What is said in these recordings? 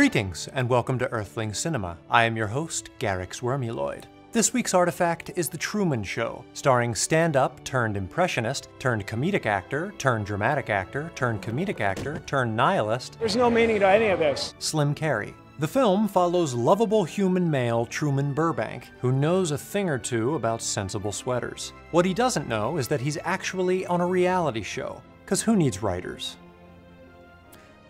Greetings, and welcome to Earthling Cinema. I am your host, Garrix Wormuloid. This week's artifact is The Truman Show, starring stand-up turned impressionist, turned comedic actor, turned dramatic actor, turned comedic actor, turned nihilist. There's no meaning to any of this. Slim Carey. The film follows lovable human male Truman Burbank, who knows a thing or two about sensible sweaters. What he doesn't know is that he's actually on a reality show, because who needs writers?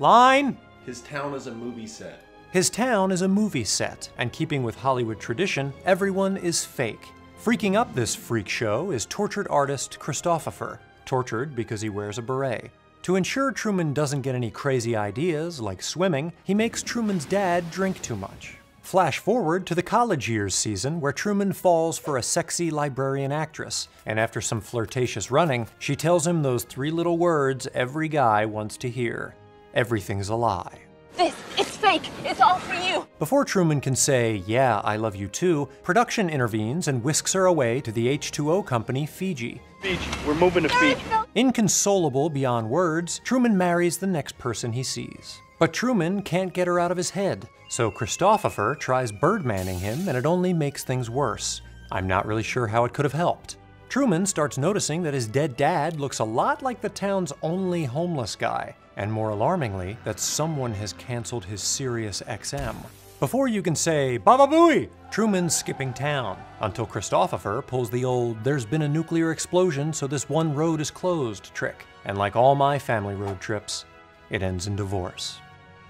Line! His town is a movie set. His town is a movie set, and keeping with Hollywood tradition, everyone is fake. Freaking up this freak show is tortured artist Christopher, tortured because he wears a beret. To ensure Truman doesn't get any crazy ideas, like swimming, he makes Truman's dad drink too much. Flash forward to the college years season where Truman falls for a sexy librarian actress, and after some flirtatious running, she tells him those three little words every guy wants to hear. Everything's a lie. It's fake. It's all for you. Before Truman can say, yeah, I love you too, production intervenes and whisks her away to the H2O company Fiji. Fiji. We're moving to Fiji. Inconsolable beyond words, Truman marries the next person he sees. But Truman can't get her out of his head, so Christopher tries birdmanning him and it only makes things worse. I'm not really sure how it could have helped. Truman starts noticing that his dead dad looks a lot like the town's only homeless guy, and more alarmingly, that someone has canceled his Sirius XM. Before you can say, Baba Booey, Truman's skipping town, until Christopher pulls the old, there's been a nuclear explosion so this one road is closed trick, and like all my family road trips, it ends in divorce.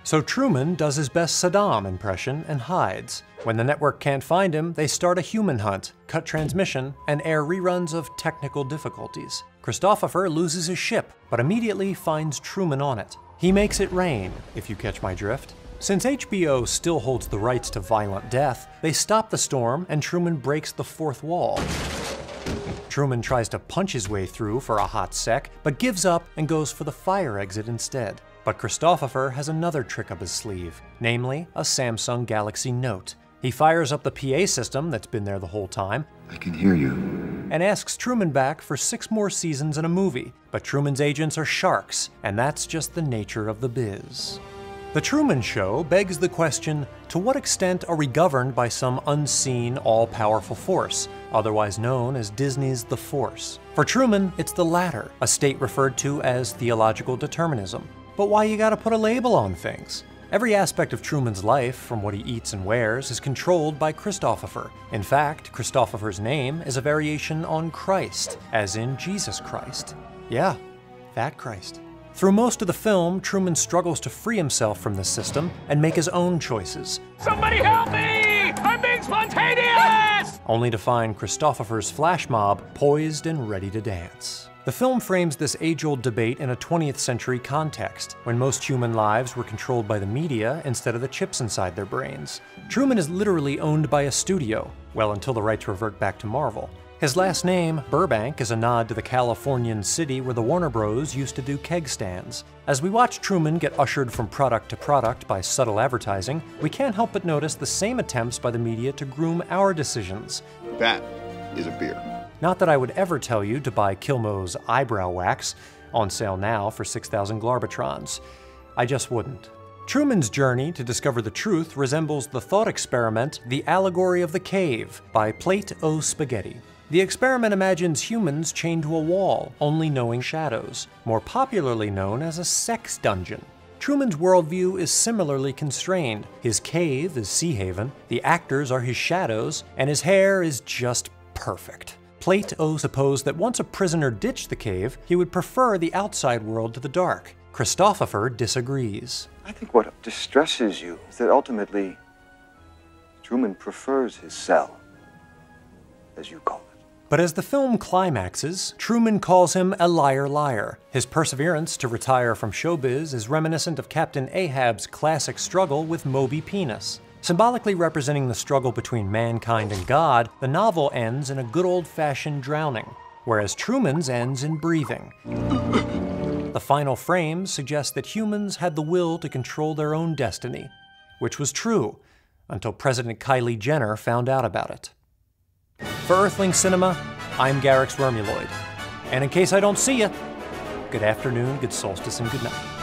So Truman does his best Saddam impression and hides. When the network can't find him, they start a human hunt, cut transmission, and air reruns of technical difficulties. Christopher loses his ship, but immediately finds Truman on it. He makes it rain, if you catch my drift. Since HBO still holds the rights to violent death, they stop the storm and Truman breaks the fourth wall. Truman tries to punch his way through for a hot sec, but gives up and goes for the fire exit instead. But Christopher has another trick up his sleeve, namely a Samsung Galaxy Note. He fires up the PA system that's been there the whole time, I can hear you, and asks Truman back for 6 more seasons in a movie. But Truman's agents are sharks, and that's just the nature of the biz. The Truman Show begs the question, to what extent are we governed by some unseen, all-powerful force, otherwise known as Disney's The Force? For Truman, it's the latter, a state referred to as theological determinism. But why you gotta put a label on things? Every aspect of Truman's life, from what he eats and wears, is controlled by Christopher. In fact, Christopher's name is a variation on Christ, as in Jesus Christ. Yeah, that Christ. Through most of the film, Truman struggles to free himself from this system and make his own choices. Somebody help me! I'm being spontaneous! Only to find Christopher's flash mob poised and ready to dance. The film frames this age-old debate in a 20th century context, when most human lives were controlled by the media instead of the chips inside their brains. Truman is literally owned by a studio, well until the rights revert back to Marvel. His last name, Burbank, is a nod to the Californian city where the Warner Bros. Used to do keg stands. As we watch Truman get ushered from product to product by subtle advertising, we can't help but notice the same attempts by the media to groom our decisions. That is a beer. Not that I would ever tell you to buy Kilmo's eyebrow wax, on sale now for 6,000 Glarbatrons. I just wouldn't. Truman's journey to discover the truth resembles the thought experiment The Allegory of the Cave by Plate O Spaghetti. The experiment imagines humans chained to a wall, only knowing shadows, more popularly known as a sex dungeon. Truman's worldview is similarly constrained. His cave is Sea Haven, the actors are his shadows, and his hair is just perfect. Plate O supposed that once a prisoner ditched the cave, he would prefer the outside world to the dark. Christopher disagrees. I think what distresses you is that ultimately, Truman prefers his cell, as you call it. But as the film climaxes, Truman calls him a liar. His perseverance to retire from showbiz is reminiscent of Captain Ahab's classic struggle with Moby Penis. Symbolically representing the struggle between mankind and God, the novel ends in a good old-fashioned drowning, whereas Truman's ends in breathing. The final frame suggests that humans had the will to control their own destiny, which was true, until President Kylie Jenner found out about it. For Earthling Cinema, I'm Garrix Wormuloid. And in case I don't see you, good afternoon, good solstice, and good night.